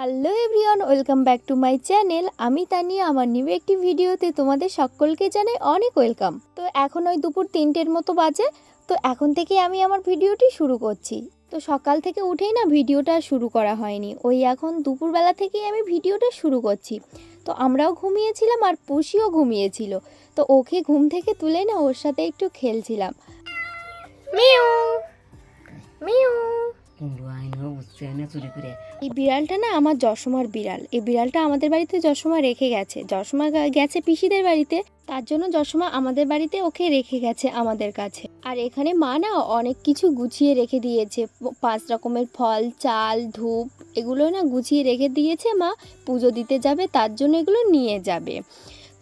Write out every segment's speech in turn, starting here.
Hello everyone, welcome back to my channel. আমি তানিয়া, আমার new একটি ভিডিওতে তোমাদের সকলকে জানাই অনেক ওয়েলকাম। তো এখন ওই দুপুর 3টের মতো বাজে। তো এখন থেকে আমি আমার ভিডিওটি শুরু করছি। তো সকাল থেকে উঠেই না ভিডিওটা শুরু করা হয়নি, ওই এখন দুপুরবেলা থেকেই আমি ভিডিওটা শুরু করছি। তো আমরাও ঘুমিয়েছিলাম আর পুষিও ঘুমিয়েছিল। তো ওকে ঘুম থেকে তুলে না ওর সাথে একটু খেলছিলাম। Mu mu. এই বিড়ালটা না আমার যশোমার বিড়াল। এই বিড়ালটা আমাদের বাড়িতে যশোমা রেখে গেছে। যশোমা গেছে পিসিদের বাড়িতে, তার জন্য যশোমা আমাদের বাড়িতে ওকে রেখে গেছে আমাদের কাছে। আর এখানে মা না অনেক কিছু গুছিয়ে রেখে দিয়েছে, 5 রকমের ফল, চাল, ধূপ, এগুলো না গুছিয়ে রেখে দিয়েছে। মা পুজো দিতে যাবে, তার জন্য এগুলো নিয়ে যাবে।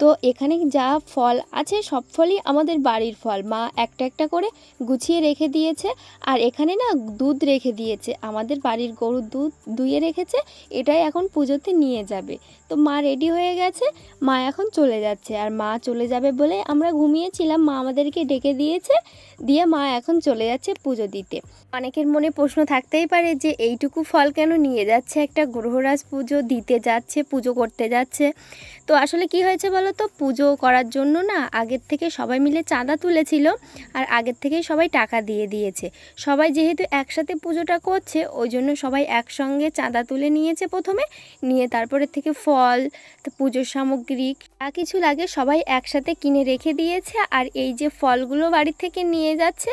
তো এখানে যা ফল আছে সব ফলই আমাদের বাড়ির ফল, মা একটা একটা করে গুছিয়ে রেখে দিয়েছে। আর এখানে না দুধ রেখে দিয়েছে, আমাদের বাড়ির গরুর দুধ দুইয়ে রেখেছে, এটাই এখন পুজোতে নিয়ে যাবে। তো মা রেডি হয়ে গেছে, মা এখন চলে যাচ্ছে। আর মা চলে যাবে বলে আমরা ঘুমিয়েছিলাম, মা আমাদেরকে ডেকে দিয়েছে, দিয়ে মা এখন চলে যাচ্ছে পুজো দিতে। অনেকের মনে প্রশ্ন থাকতেই পারে যে এইটুকু ফল কেন নিয়ে যাচ্ছে, একটা গ্রহরাজ পুজো দিতে যাচ্ছে, পুজো করতে যাচ্ছে। তো আসলে কি হয়েছে বলো তো, পুজো করার জন্য না আগের থেকে সবাই মিলে চাঁদা তুলেছিল, আর আগের থেকেই সবাই টাকা দিয়ে দিয়েছে। সবাই যেহেতু একসাথে পুজোটা করছে, ওই জন্য সবাই একসঙ্গে চাঁদা তুলে নিয়েছে প্রথমে, নিয়ে তারপরে থেকে ফল, পুজোর সামগ্রী যা কিছু লাগে সবাই একসাথে কিনে রেখে দিয়েছে। আর এই যে ফলগুলো বাড়ি থেকে নিয়ে যাচ্ছে,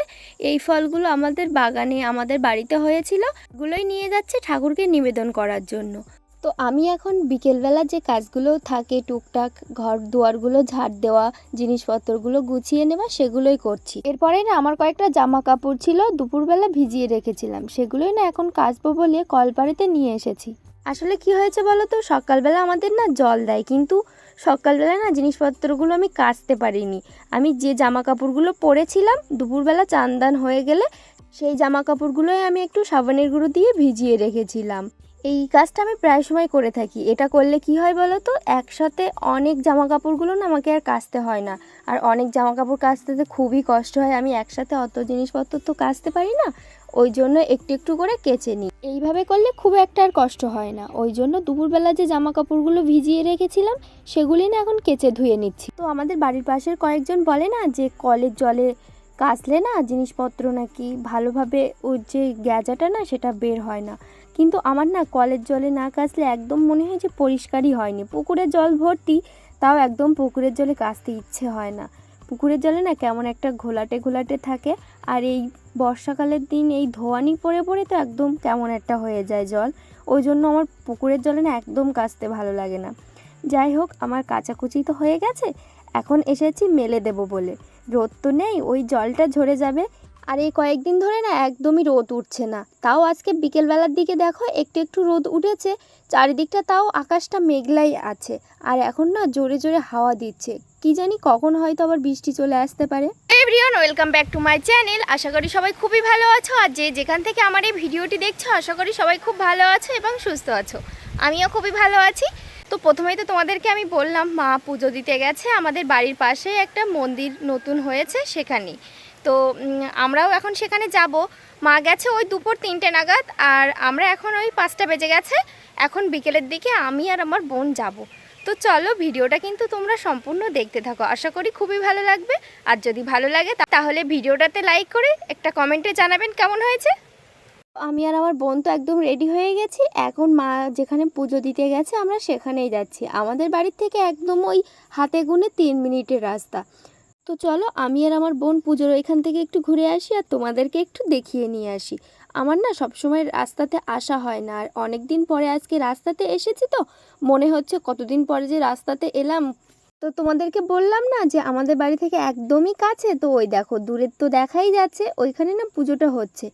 এই ফলগুলো আমাদের বাগানে আমাদের বাড়িতে হয়েছিল, এগুলোই নিয়ে যাচ্ছে ঠাকুরকে নিবেদন করার জন্য। তো আমি এখন বিকেলবেলা যে কাজগুলো থাকে টুকটাক, ঘর দুয়ারগুলো ঝাড় দেওয়া, জিনিসপত্রগুলো গুছিয়ে নেওয়া, সেগুলোই করছি। এরপরে না আমার কয়েকটা জামা কাপড় ছিল দুপুরবেলা ভিজিয়ে রেখেছিলাম, সেগুলোই না এখন কাচবো বলে কলপাড়েতে নিয়ে এসেছি। আসলে কি হয়েছে বলো তো, সকালবেলা আমাদের না জল দেয়, কিন্তু সকালবেলা না জিনিসপত্রগুলো আমি কাচতে পারিনি। আমি যে জামা কাপড়গুলো পরেছিলাম দুপুরবেলা চান দান হয়ে গেলে, সেই জামা কাপড়গুলোই আমি একটু সাবানের গুঁড়ো দিয়ে ভিজিয়ে রেখেছিলাম। এই কাজটা আমি প্রায় সময় করে থাকি। এটা করলে কি হয় বলো তো, একসাথে অনেক জামা কাপড়গুলো না আমাকে আর কাচতে হয় না। আর অনেক জামা কাপড় কাচতে তো খুবই কষ্ট হয়, আমি একসাথে অত জিনিসপত্র তো কাচতে পারি না, ওই জন্য একটু একটু করে কেচে নিই। এইভাবে করলে খুব একটা আর কষ্ট হয় না, ওই জন্য দুপুরবেলা যে জামা কাপড়গুলো ভিজিয়ে রেখেছিলাম সেগুলি না এখন কেচে ধুয়ে নিচ্ছি। তো আমাদের বাড়ির পাশের কয়েকজন বলে না যে কলের জলে কাচলে না জিনিসপত্র নাকি ভালোভাবে ওর যে গ্যাজাটা না সেটা বের হয় না, কিন্তু আমার না কলের জলে না কাচলে একদম মনে হয় যে পরিষ্কারই হয়নি। পুকুরের জল ভর্তি, তাও একদম পুকুরের জলে কাচতে ইচ্ছে হয় না। পুকুরের জলে না কেমন একটা ঘোলাটে ঘোলাটে থাকে, আর এই বর্ষাকালের দিন এই ধোয়ানি পড়ে পড়ে তো একদম কেমন একটা হয়ে যায় জল, ওই জন্য আমার পুকুরের জলে না একদম কাচতে ভালো লাগে না। যাই হোক, আমার কাচাকুচি তো হয়ে গেছে, এখন এসেছি মেলে দেব বলে। রোদ তো নেই, ওই জলটা ঝরে যাবে। আর এই কয়েকদিন ধরে না একদমই রোদ উঠছে না, তাও আজকে বিকেলবেলার দিকে দেখো একটু একটু রোদ উঠেছে, চারিদিকটা তাও আকাশটা মেঘলাই আছে। আর এখন না জোরে জোরে হাওয়া দিচ্ছে, কি জানি কখন হয়তো আবার বৃষ্টি চলে আসতে পারে। Everyone, welcome back to my channel. আশা করি সবাই খুবই ভালো আছো, আর যে যেখান থেকে আমার এই ভিডিওটি দেখছো আশা করি সবাই খুব ভালো আছো এবং সুস্থ আছো। আমিও খুবই ভালো আছি। তো প্রথমেই তো তোমাদেরকে আমি বললাম মা পুজো দিতে গেছে, আমাদের বাড়ির পাশে একটা মন্দির নতুন হয়েছে সেখানেই। তো আমরাও এখন সেখানে যাব। মা গেছে ওই দুপুর 3টে নাগাদ, আর আমরা এখন ওই 5টা বেজে গেছে, এখন বিকেলের দিকে আমি আর আমার বোন যাব। তো চলো ভিডিওটা কিন্তু তোমরা সম্পূর্ণ দেখতে থাকো, আশা করি খুবই ভালো লাগবে। আর যদি ভালো লাগে তাহলে ভিডিওটাতে লাইক করে একটা কমেন্টে জানাবেন কেমন হয়েছে। আমি আর আমার বোন তো একদম রেডি হয়ে গেছি, এখন মা যেখানে পুজো দিতে গেছে আমরা সেখানেই যাচ্ছি। আমাদের বাড়ির থেকে একদম ওই হাতে গুনে 3 মিনিটের রাস্তা। তো চলো আমি আর আমার বোন পুজোর ওইখান থেকে একটু ঘুরে আসি, আর তোমাদেরকে একটু দেখিয়ে নিয়ে আসি। আমার না সবসময় রাস্তাতে আসা হয় না, আর অনেক দিন পরে আজকে রাস্তাতে এসেছি, তো মনে হচ্ছে কতদিন পরে যে রাস্তাতে এলাম। তো তোমাদেরকে বললাম না যে আমাদের বাড়ি থেকে একদমই কাছে, তো ওই দেখো দূরের তো দেখাই যাচ্ছে, ওইখানে না পুজোটা হচ্ছে।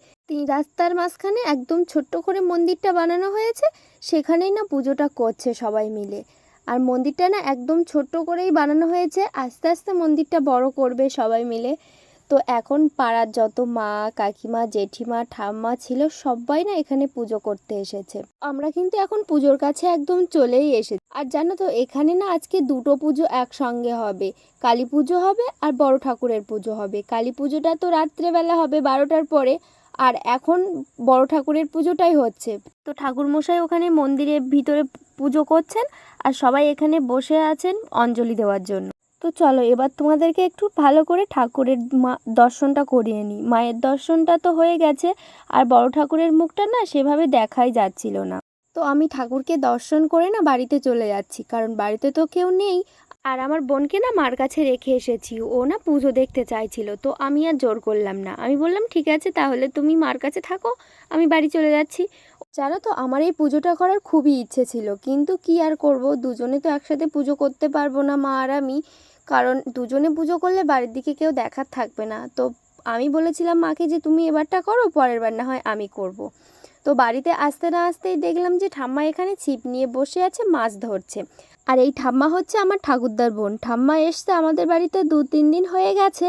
রাস্তার মাঝখানে একদম ছোট্ট করে মন্দিরটা বানানো হয়েছে, সেখানেই না পুজোটা করছে সবাই মিলে। আর মন্দিরটা না একদম ছোট্ট করেই বানানো হয়েছে, আস্তে আস্তে মন্দিরটা বড় করবে সবাই মিলে। তো এখন পাড়ার যত মা কাকিমা জেঠিমা ঠাম্মা ছিল সবাই না এখানে পুজো করতে এসেছে। আমরা কিন্তু এখন পুজোর কাছে একদম চলেই এসেছি। আর জানো তো এখানে না আজকে দুটো পুজো একসঙ্গে হবে, কালী পুজো হবে আর বড় ঠাকুরের পুজো হবে। কালী পুজোটা তো রাত্রেবেলা হবে 12টার পরে, আর এখন বড় ঠাকুরের পুজোটাই হচ্ছে। তো ঠাকুরমশাই ওখানে মন্দিরের ভিতরে পুজো করছেন আর সবাই এখানে বসে আছেন অঞ্জলি দেওয়ার জন্য। তো চলো এবার তোমাদেরকে একটু ভালো করে ঠাকুরের দর্শনটা করিয়ে নিই। মায়ের দর্শনটা তো হয়ে গেছে, আর বড় ঠাকুরের মুখটা না সেভাবে দেখাই যাচ্ছিল না। তো আমি ঠাকুরকে দর্শন করে না বাড়িতে চলে যাচ্ছি, কারণ বাড়িতে তো কেউ নেই। আর আমার বোনকে না মার কাছে রেখে এসেছি, ও না পুজো দেখতে চাইছিল, তো আমি আর জোর করলাম না। আমি বললাম ঠিক আছে তাহলে তুমি মার কাছে থাকো, আমি বাড়ি চলে যাচ্ছি। জানো তো আমার এই পুজোটা করার খুবই ইচ্ছে ছিল, কিন্তু কি আর করব, দুজনে তো একসাথে পুজো করতে পারবো না মা আর আমি, কারণ দুজনে পুজো করলে বাড়ির দিকে কেউ দেখার থাকবে না। তো আমি বলেছিলাম মাকে যে তুমি এবারটা করো, পরের বার না হয় আমি করব। তো বাড়িতে আসতে না আসতেই দেখলাম যে ঠাম্মা এখানে ছিপ নিয়ে বসে আছে, মাছ ধরছে। আর এই ঠাম্মা হচ্ছে আমার ঠাকুরদার বোন। ঠাম্মা এসছে আমাদের বাড়িতে 2-3 দিন হয়ে গেছে।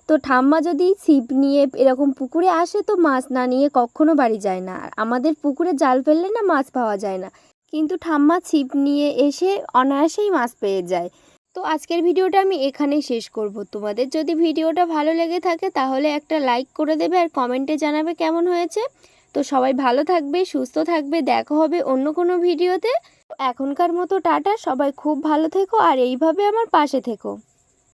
তো ঠাম্মা যদি ছিপ নিয়ে এরকম পুকুরে আসে তো মাছ না নিয়ে কখনো বাড়ি যায় না। আর আমাদের পুকুরে জাল ফেললে না মাছ পাওয়া যায় না, কিন্তু ঠাম্মা ছিপ নিয়ে এসে অনায়াসেই মাছ পেয়ে যায়। তো আজকের ভিডিওটা আমি এখানেই শেষ করব। তোমাদের যদি ভিডিওটা ভালো লেগে থাকে তাহলে একটা লাইক করে দেবে আর কমেন্টে জানাবে কেমন হয়েছে। তো সবাই ভালো থাকবে, সুস্থ থাকবে, দেখা হবে অন্য কোনো ভিডিওতে। এখনকার মতো টাটা, সবাই খুব ভালো থেকো আর এইভাবে আমার পাশে থেকো।